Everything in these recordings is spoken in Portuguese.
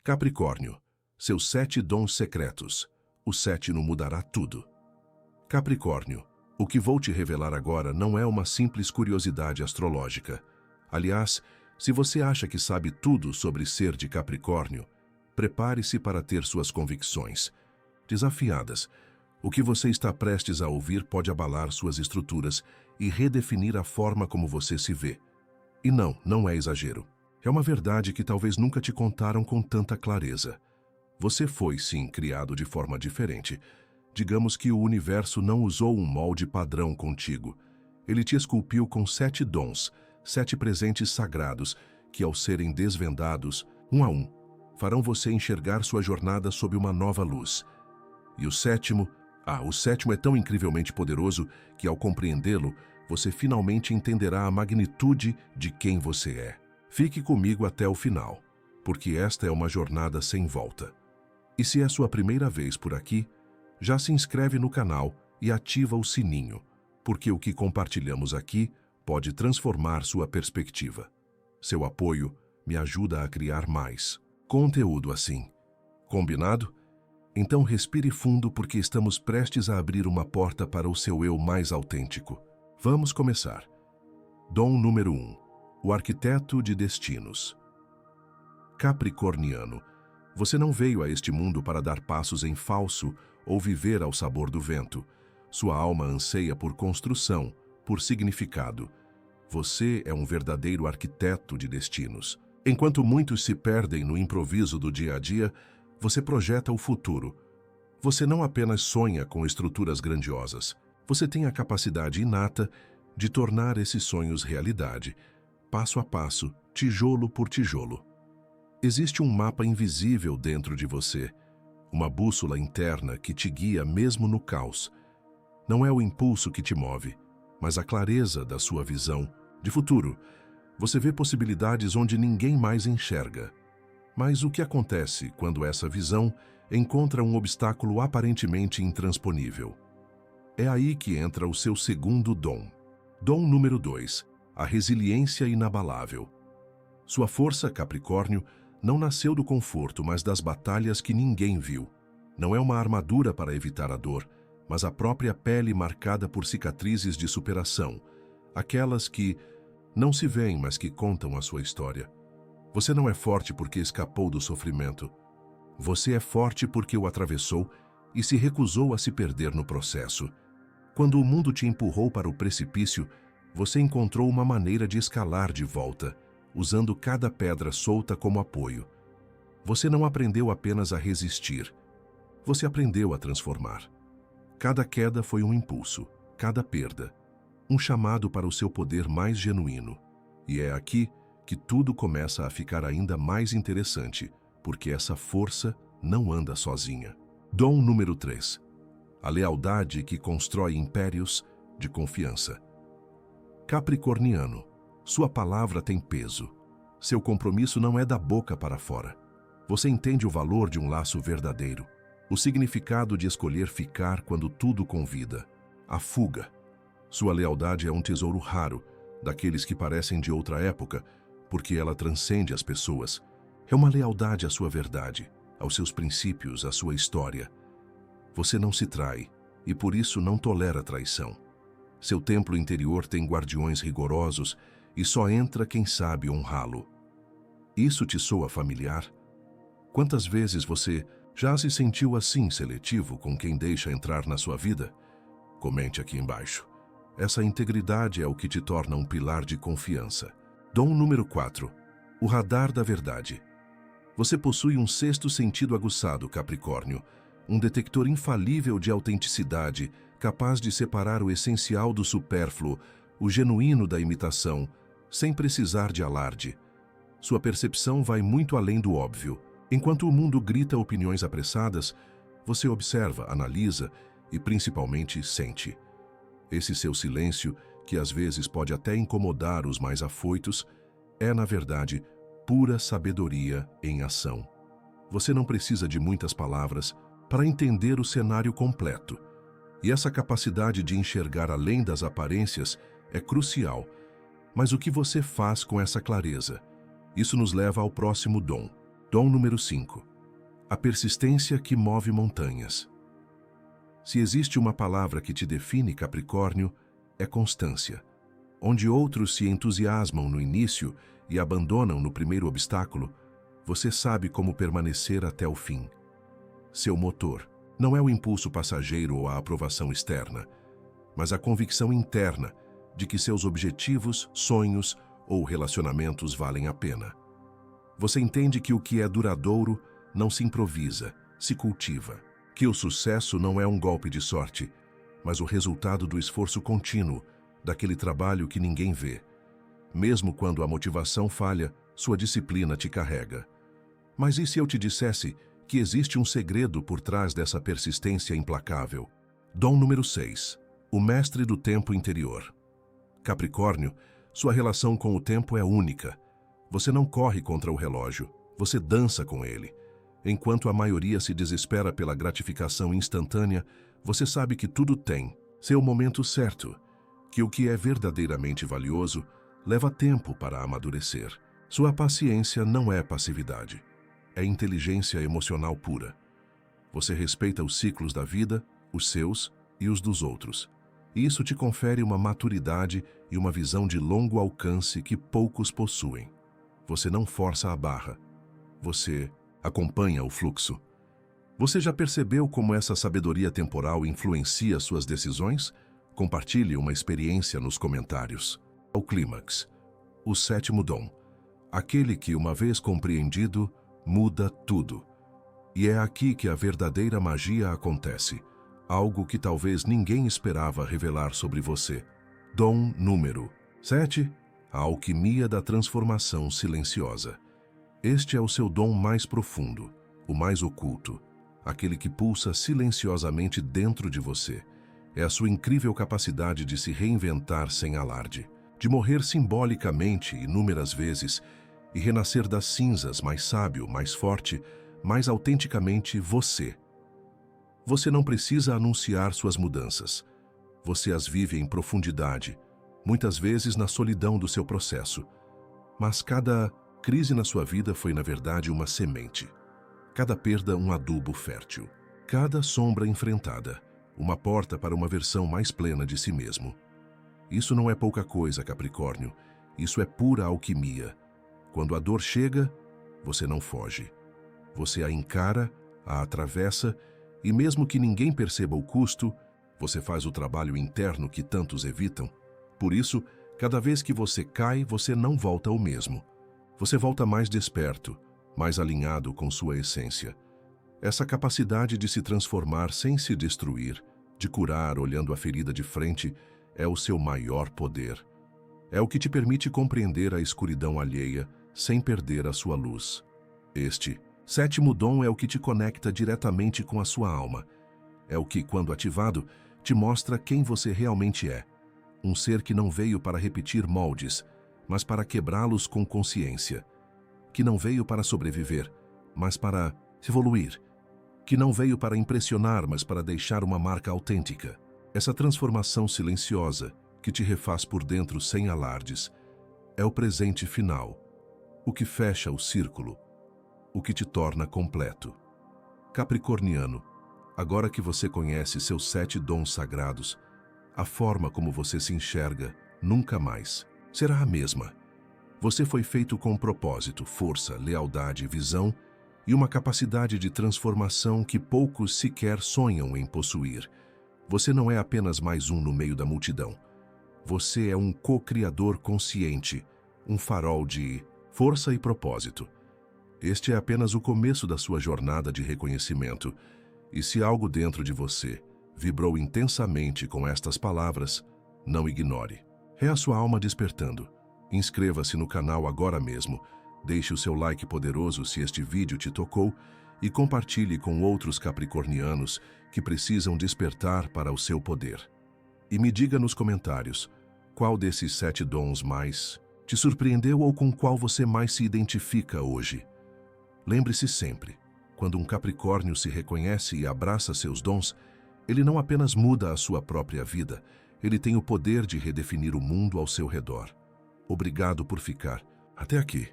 Capricórnio, seus 7 dons secretos. O 7 mudará tudo. Capricórnio, o que vou te revelar agora não é uma simples curiosidade astrológica. Aliás, se você acha que sabe tudo sobre ser de Capricórnio, prepare-se para ter suas convicções desafiadas. O que você está prestes a ouvir pode abalar suas estruturas e redefinir a forma como você se vê. E não é exagero. É uma verdade que talvez nunca te contaram com tanta clareza. Você foi, sim, criado de forma diferente. Digamos que o universo não usou um molde padrão contigo. Ele te esculpiu com 7 dons, 7 presentes sagrados, que ao serem desvendados, um a um, farão você enxergar sua jornada sob uma nova luz. E o sétimo é tão incrivelmente poderoso que, ao compreendê-lo, você finalmente entenderá a magnitude de quem você é. Fique comigo até o final, porque esta é uma jornada sem volta. E se é sua primeira vez por aqui, já se inscreve no canal e ativa o sininho, porque o que compartilhamos aqui pode transformar sua perspectiva. Seu apoio me ajuda a criar mais conteúdo assim. Combinado? Então respire fundo, porque estamos prestes a abrir uma porta para o seu eu mais autêntico. Vamos começar. Dom número 1. O arquiteto de destinos. Capricorniano, você não veio a este mundo para dar passos em falso ou viver ao sabor do vento. Sua alma anseia por construção, por significado. Você é um verdadeiro arquiteto de destinos. Enquanto muitos se perdem no improviso do dia a dia, você projeta o futuro. Você não apenas sonha com estruturas grandiosas. Você tem a capacidade inata de tornar esses sonhos realidade, passo a passo, tijolo por tijolo. Existe um mapa invisível dentro de você, uma bússola interna que te guia mesmo no caos. Não é o impulso que te move, mas a clareza da sua visão de futuro. Você vê possibilidades onde ninguém mais enxerga. Mas o que acontece quando essa visão encontra um obstáculo aparentemente intransponível? É aí que entra o seu segundo dom. Dom número 2, a resiliência inabalável. Sua força, Capricórnio, não nasceu do conforto, mas das batalhas que ninguém viu. Não é uma armadura para evitar a dor, mas a própria pele marcada por cicatrizes de superação, aquelas que não se veem, mas que contam a sua história. Você não é forte porque escapou do sofrimento. Você é forte porque o atravessou e se recusou a se perder no processo. Quando o mundo te empurrou para o precipício, você encontrou uma maneira de escalar de volta, usando cada pedra solta como apoio. Você não aprendeu apenas a resistir. Você aprendeu a transformar. Cada queda foi um impulso, cada perda, um chamado para o seu poder mais genuíno. E é aqui que tudo começa a ficar ainda mais interessante, porque essa força não anda sozinha. Dom número 3. A lealdade que constrói impérios de confiança. Capricorniano, sua palavra tem peso. Seu compromisso não é da boca para fora. Você entende o valor de um laço verdadeiro, o significado de escolher ficar quando tudo convida, a fuga. Sua lealdade é um tesouro raro, daqueles que parecem de outra época, porque ela transcende as pessoas. É uma lealdade à sua verdade, aos seus princípios, à sua história. Você não se trai e por isso não tolera traição. Seu templo interior tem guardiões rigorosos e só entra quem sabe honrá-lo. Isso te soa familiar? Quantas vezes você já se sentiu assim seletivo com quem deixa entrar na sua vida? Comente aqui embaixo. Essa integridade é o que te torna um pilar de confiança. Dom número 4. O radar da verdade. Você possui um sexto sentido aguçado, Capricórnio, um detector infalível de autenticidade, capaz de separar o essencial do supérfluo, o genuíno da imitação, sem precisar de alarde. Sua percepção vai muito além do óbvio. Enquanto o mundo grita opiniões apressadas, você observa, analisa e principalmente sente. Esse seu silêncio, que às vezes pode até incomodar os mais afoitos, é, na verdade, pura sabedoria em ação. Você não precisa de muitas palavras para entender o cenário completo. E essa capacidade de enxergar além das aparências é crucial. Mas o que você faz com essa clareza? Isso nos leva ao próximo dom. Dom número 5. A persistência que move montanhas. Se existe uma palavra que te define, Capricórnio, é constância. Onde outros se entusiasmam no início e abandonam no primeiro obstáculo, você sabe como permanecer até o fim. Seu motor não é o impulso passageiro ou a aprovação externa, mas a convicção interna de que seus objetivos, sonhos ou relacionamentos valem a pena. Você entende que o que é duradouro não se improvisa, se cultiva. Que o sucesso não é um golpe de sorte, mas o resultado do esforço contínuo, daquele trabalho que ninguém vê. Mesmo quando a motivação falha, sua disciplina te carrega. Mas e se eu te dissesse que existe um segredo por trás dessa persistência implacável? Dom número 6. O mestre do tempo interior. Capricórnio, sua relação com o tempo é única. Você não corre contra o relógio, você dança com ele. Enquanto a maioria se desespera pela gratificação instantânea, você sabe que tudo tem seu momento certo, que o que é verdadeiramente valioso leva tempo para amadurecer. Sua paciência não é passividade, é inteligência emocional pura. Você respeita os ciclos da vida, os seus e os dos outros. E isso te confere uma maturidade e uma visão de longo alcance que poucos possuem. Você não força a barra, você acompanha o fluxo. Você já percebeu como essa sabedoria temporal influencia suas decisões? Compartilhe uma experiência nos comentários. O clímax, o sétimo dom, aquele que, uma vez compreendido, muda tudo. E é aqui que a verdadeira magia acontece, algo que talvez ninguém esperava revelar sobre você. Dom número 7, a alquimia da transformação silenciosa. Este é o seu dom mais profundo, o mais oculto, aquele que pulsa silenciosamente dentro de você. É a sua incrível capacidade de se reinventar sem alarde, de morrer simbolicamente inúmeras vezes e renascer das cinzas mais sábio, mais forte, mais autenticamente você. Você não precisa anunciar suas mudanças. Você as vive em profundidade, muitas vezes na solidão do seu processo. Mas cada crise na sua vida foi, na verdade, uma semente. Cada perda, um adubo fértil. Cada sombra enfrentada, uma porta para uma versão mais plena de si mesmo. Isso não é pouca coisa, Capricórnio. Isso é pura alquimia. Quando a dor chega, você não foge. Você a encara, a atravessa e, mesmo que ninguém perceba o custo, você faz o trabalho interno que tantos evitam. Por isso, cada vez que você cai, você não volta ao mesmo. Você volta mais desperto, mais alinhado com sua essência. Essa capacidade de se transformar sem se destruir, de curar olhando a ferida de frente, é o seu maior poder. É o que te permite compreender a escuridão alheia sem perder a sua luz. Este sétimo dom é o que te conecta diretamente com a sua alma. É o que, quando ativado, te mostra quem você realmente é. Um ser que não veio para repetir moldes, mas para quebrá-los com consciência. Que não veio para sobreviver, mas para evoluir. Que não veio para impressionar, mas para deixar uma marca autêntica. Essa transformação silenciosa, que te refaz por dentro sem alardes, é o presente final, o que fecha o círculo, o que te torna completo. Capricorniano, agora que você conhece seus 7 dons sagrados, a forma como você se enxerga nunca mais será a mesma. Você foi feito com propósito, força, lealdade, visão e uma capacidade de transformação que poucos sequer sonham em possuir. Você não é apenas mais um no meio da multidão. Você é um co-criador consciente, um farol de força e propósito. Este é apenas o começo da sua jornada de reconhecimento. E se algo dentro de você vibrou intensamente com estas palavras, não ignore. É a sua alma despertando. Inscreva-se no canal agora mesmo, deixe o seu like poderoso se este vídeo te tocou e compartilhe com outros capricornianos que precisam despertar para o seu poder. E me diga nos comentários, qual desses 7 dons mais te surpreendeu ou com qual você mais se identifica hoje? Lembre-se sempre, quando um Capricórnio se reconhece e abraça seus dons, ele não apenas muda a sua própria vida, ele tem o poder de redefinir o mundo ao seu redor. Obrigado por ficar até aqui.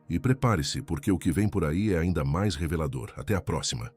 E prepare-se, porque o que vem por aí é ainda mais revelador. Até a próxima.